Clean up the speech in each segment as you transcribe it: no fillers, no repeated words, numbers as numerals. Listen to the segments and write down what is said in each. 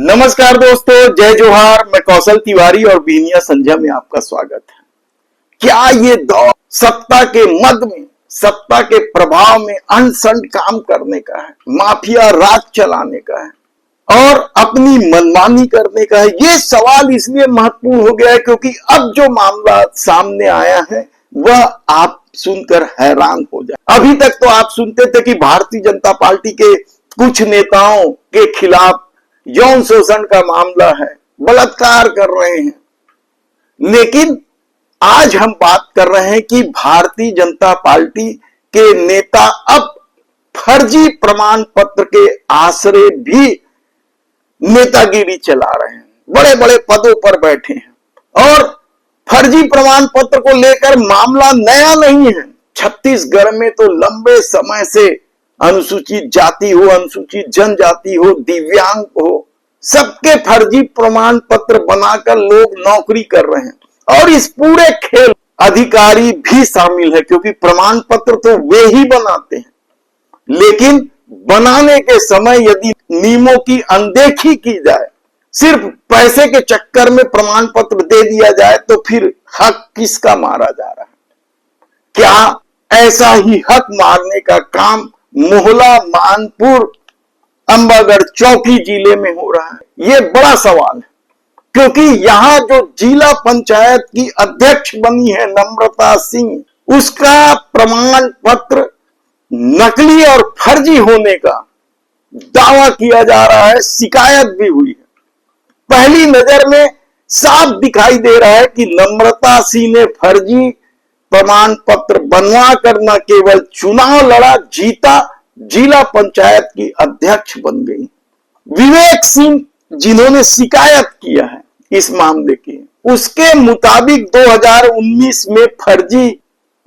नमस्कार दोस्तों, जय जोहार। मैं कौशल तिवारी और बीनिया संध्या में आपका स्वागत है। क्या ये दौर सत्ता के मद में, सत्ता के प्रभाव में अनशन काम करने का है, माफिया राज चलाने का है और अपनी मनमानी करने का है? ये सवाल इसलिए महत्वपूर्ण हो गया है क्योंकि अब जो मामला सामने आया है वह आप सुनकर हैरान हो जाए। अभी तक तो आप सुनते थे कि भारतीय जनता पार्टी के कुछ नेताओं के खिलाफ यौन शोषण का मामला है, बलात्कार कर रहे हैं, लेकिन आज हम बात कर रहे हैं कि भारतीय जनता पार्टी के नेता अब फर्जी प्रमाण पत्र के आश्रय भी नेतागिरी चला रहे हैं, बड़े बड़े पदों पर बैठे हैं। और फर्जी प्रमाण पत्र को लेकर मामला नया नहीं है। छत्तीसगढ़ में तो लंबे समय से अनुसूचित जाति हो, अनुसूचित जनजाति हो, दिव्यांग हो, सबके फर्जी प्रमाण पत्र बनाकर लोग नौकरी कर रहे हैं। और इस पूरे खेल अधिकारी भी शामिल है क्योंकि प्रमाण पत्र तो वे ही बनाते हैं, लेकिन बनाने के समय यदि नियमों की अनदेखी की जाए, सिर्फ पैसे के चक्कर में प्रमाण पत्र दे दिया जाए, तो फिर हक किसका मारा जा रहा है? क्या ऐसा ही हक मारने का काम मोहला, मानपुर, अंबागढ़, चौकी जिले में हो रहा है? ये बड़ा सवाल है क्योंकि यहां जो जिला पंचायत की अध्यक्ष बनी है नम्रता सिंह, उसका प्रमाण पत्र नकली और फर्जी होने का दावा किया जा रहा है, शिकायत भी हुई है। पहली नजर में साफ दिखाई दे रहा है कि नम्रता सिंह ने फर्जी प्रमाण पत्र बनवा कर न केवल चुनाव लड़ा, जीता, जिला पंचायत की अध्यक्ष बन गई। विवेक सिंह जिन्होंने शिकायत किया है इस मामले की, उसके मुताबिक 2019 में फर्जी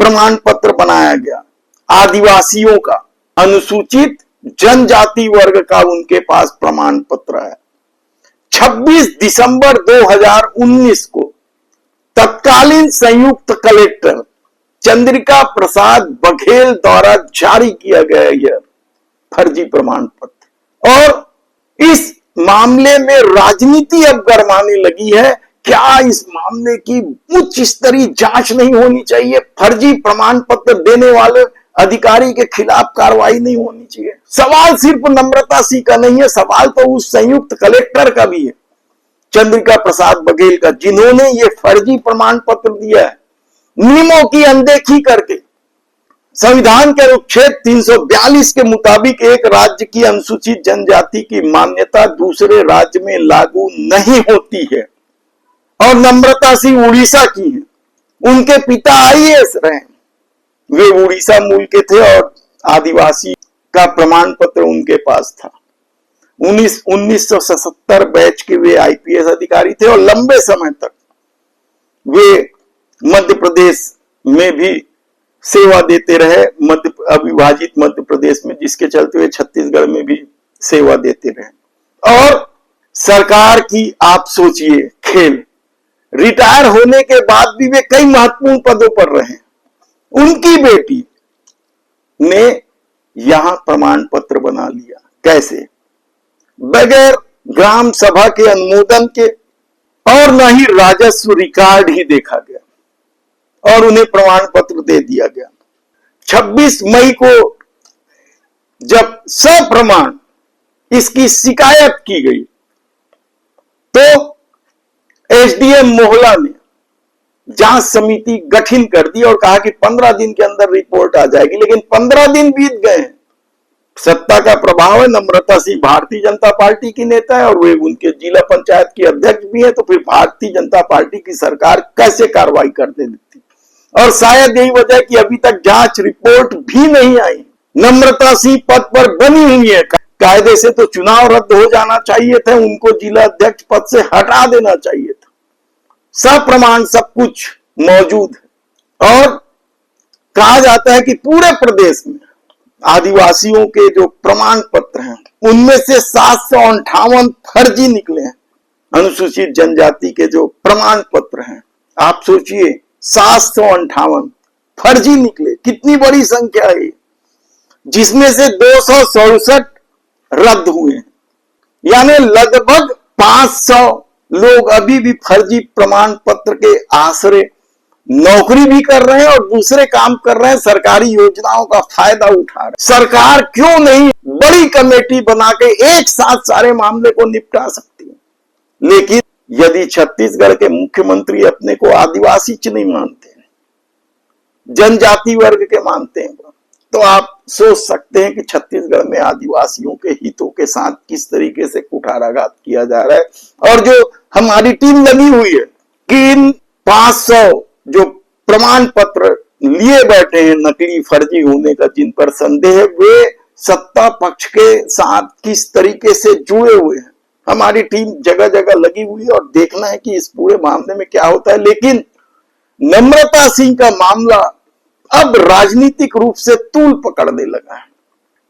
प्रमाण पत्र बनाया गया। आदिवासियों का, अनुसूचित जनजाति वर्ग का उनके पास प्रमाण पत्र है। 26 दिसंबर 2019 को तत्कालीन संयुक्त कलेक्टर चंद्रिका प्रसाद बघेल द्वारा जारी किया गया यह फर्जी प्रमाण पत्र। और इस मामले में राजनीति अब गरमाने लगी है। क्या इस मामले की उच्च स्तरीय जांच नहीं होनी चाहिए? फर्जी प्रमाण पत्र देने वाले अधिकारी के खिलाफ कार्रवाई नहीं होनी चाहिए? सवाल सिर्फ नम्रता सिंह का नहीं है, सवाल तो उस संयुक्त कलेक्टर का भी है, चंद्रिका प्रसाद बघेल का, जिन्होंने ये फर्जी प्रमाण पत्र दिया है नियमों की अनदेखी करके। संविधान के अनुच्छेद 342 के मुताबिक एक राज्य की अनुसूचित जनजाति की मान्यता दूसरे राज्य में लागू नहीं होती है। और नम्रता सिंह उड़ीसा की है, उनके पिता आईएएस रहे, वे उड़ीसा मूल के थे और आदिवासी का प्रमाण पत्र उनके पास था। 1970 बैच के वे आईपीएस अधिकारी थे और लंबे समय तक वे मध्य प्रदेश में भी सेवा देते रहे, अविभाजित मध्य प्रदेश में, जिसके चलते वे छत्तीसगढ़ में भी सेवा देते रहे। और सरकार की आप सोचिए खेल, रिटायर होने के बाद भी वे कई महत्वपूर्ण पदों पर रहे। उनकी बेटी ने यहां प्रमाण पत्र बना लिया। कैसे? बगैर ग्राम सभा के अनुमोदन के, और न ही राजस्व रिकॉर्ड ही देखा गया और उन्हें प्रमाण पत्र दे दिया गया। 26 मई को जब सप्रमाण इसकी शिकायत की गई तो एसडीएम मोहला ने जांच समिति गठन कर दी और कहा कि 15 दिन के अंदर रिपोर्ट आ जाएगी। लेकिन 15 दिन बीत गए हैं। सत्ता का प्रभाव है, नम्रता सिंह भारतीय जनता पार्टी की नेता है और वे उनके जिला पंचायत की अध्यक्ष भी है, तो फिर भारतीय जनता पार्टी की सरकार कैसे कार्रवाई करते देती? और शायद यही वजह कि अभी तक जांच रिपोर्ट भी नहीं आई। नम्रता सिंह पद पर बनी हुई है, कायदे से तो चुनाव रद्द हो जाना चाहिए था, उनको जिला अध्यक्ष पद से हटा देना चाहिए था। सब प्रमाण सब कुछ मौजूद है और कहा जाता है कि पूरे प्रदेश में आदिवासियों के जो प्रमाण पत्र हैं उनमें से 758 फर्जी निकले हैं। अनुसूचित जनजाति के जो प्रमाण पत्र हैं, आप सोचिए 758 फर्जी निकले, कितनी बड़ी संख्या है, जिसमें से 267 रद्द हुए, यानी लगभग 500 लोग अभी भी फर्जी प्रमाण पत्र के आश्रय नौकरी भी कर रहे हैं और दूसरे काम कर रहे हैं, सरकारी योजनाओं का फायदा उठा रहे हैं। सरकार क्यों नहीं बड़ी कमेटी बना के एक साथ सारे मामले को निपटा सकती है? लेकिन यदि छत्तीसगढ़ के मुख्यमंत्री अपने को आदिवासी नहीं मानते हैं, जनजाति वर्ग के मानते हैं, तो आप सोच सकते हैं कि छत्तीसगढ़ में आदिवासियों के हितों के साथ किस तरीके से कुठाराघात किया जा रहा है। और जो हमारी टीम लगी हुई है कि इन 500 जो प्रमाण पत्र लिए बैठे हैं नकली फर्जी होने का, जिन पर संदेह है, वे सत्ता पक्ष के साथ किस तरीके से जुड़े हुए हैं। हमारी टीम जगह जगह लगी हुई है और देखना है कि इस पूरे मामले में क्या होता है। लेकिन नम्रता सिंह का मामला अब राजनीतिक रूप से तूल पकड़ने लगा है।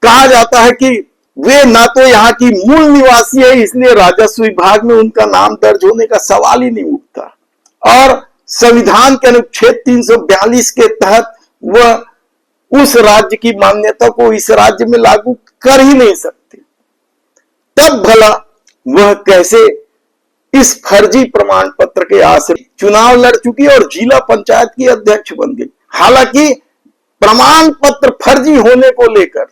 कहा जाता है कि वे ना तो यहाँ की मूल निवासी है, इसलिए राजस्व विभाग में उनका नाम दर्ज होने का सवाल ही नहीं उठता, और संविधान के अनुच्छेद 342 के तहत वह उस राज्य की मान्यता को इस राज्य में लागू कर ही नहीं सकते। तब भला वह कैसे इस फर्जी प्रमाण पत्र के आश्रय चुनाव लड़ चुकी और जिला पंचायत की अध्यक्ष बन गई। हालांकि प्रमाण पत्र फर्जी होने को लेकर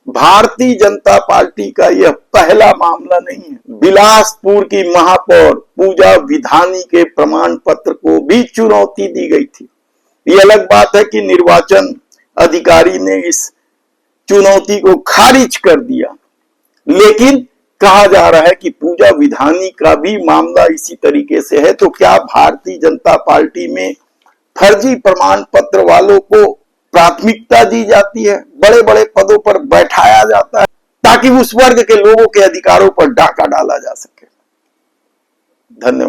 भारतीय जनता पार्टी का यह पहला मामला नहीं है। बिलासपुर की महापौर पूजा विधानी के प्रमाण पत्र को भी चुनौती दी गई थी। ये अलग बात है कि निर्वाचन अधिकारी ने इस चुनौती को खारिज कर दिया, लेकिन कहा जा रहा है कि पूजा विधानी का भी मामला इसी तरीके से है। तो क्या भारतीय जनता पार्टी में फर्जी प्रमाण पत्र वालों को प्राथमिकता दी जाती है, बड़े बड़े पदों पर बैठाया जाता है ताकि उस वर्ग के लोगों के अधिकारों पर डाका डाला जा सके? धन्यवाद।